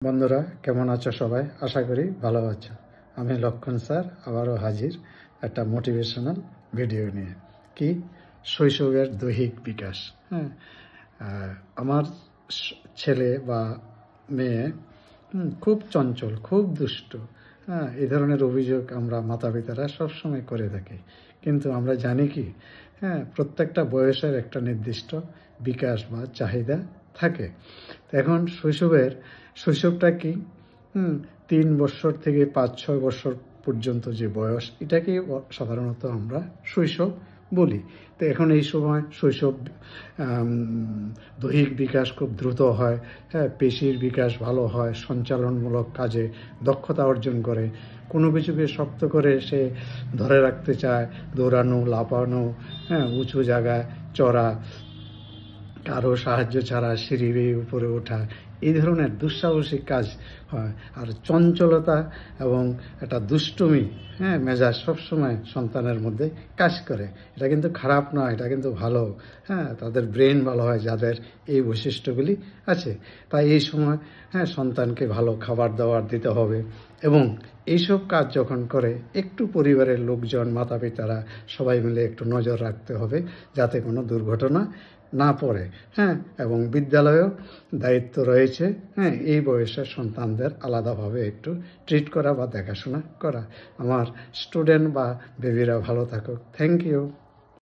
বন্ধুরা কেমন আছো সবাই? আশা করি ভালো আছো। আমি লক্ষণ স্যার আবারও হাজির একটা মোটিভেশনাল ভিডিও নিয়ে। কি? শৈশবের দৈহিক বিকাশ। হ্যাঁ, আমার ছেলে বা মেয়ে খুব চঞ্চল, খুব দুষ্ট। হ্যাঁ, এই ধরনের অভিযোগ আমরা মাতা পিতারা সবসময় করে থাকি। কিন্তু আমরা জানি কি, প্রত্যেকটা বয়সের একটা নির্দিষ্ট বিকাশ বা চাহিদা থাকে। এখন শৈশবটা কি? 3 বছর থেকে 5-6 বছর পর্যন্ত যে বয়স, এটাকে সাধারণত আমরা শৈশব বলি। তো এখন এই সময় শৈশব দৈহিক বিকাশ খুব দ্রুত হয়, পেশির বিকাশ ভালো হয়, সঞ্চালনমূলক কাজে দক্ষতা অর্জন করে, কোনো কিছুকে শক্ত করে সে ধরে রাখতে চায়, দৌড়ানো, লাফানো, উঁচু জায়গায় চড়া, কারো সাহায্য ছাড়া সিঁড়ি বেয়ে উপরে ওঠা, এই ধরনের দুঃসাহসিক কাজ হয়। আর চঞ্চলতা এবং একটা দুষ্টুমি মেজাজ সবসময় সন্তানের মধ্যে কাজ করে। এটা কিন্তু খারাপ নয়, এটা কিন্তু ভালো। তাদের ব্রেন ভালো হয় যাদের এই বৈশিষ্ট্যগুলি আছে। তাই এই সময় সন্তানকে ভালো খাবার দাবার দিতে হবে এবং এইসব কাজ যখন করে একটু পরিবারের লোকজন, মাতা পিতারা সবাই মিলে একটু নজর রাখতে হবে যাতে কোনো দুর্ঘটনা না পড়ে। এবং বিদ্যালয়েও দায়িত্ব রয়েছে এই বয়সের সন্তানদের আলাদাভাবে একটু ট্রিট করা বা দেখাশোনা করা। আমার স্টুডেন্ট বা বেবিরা ভালো থাকুক। Thank you.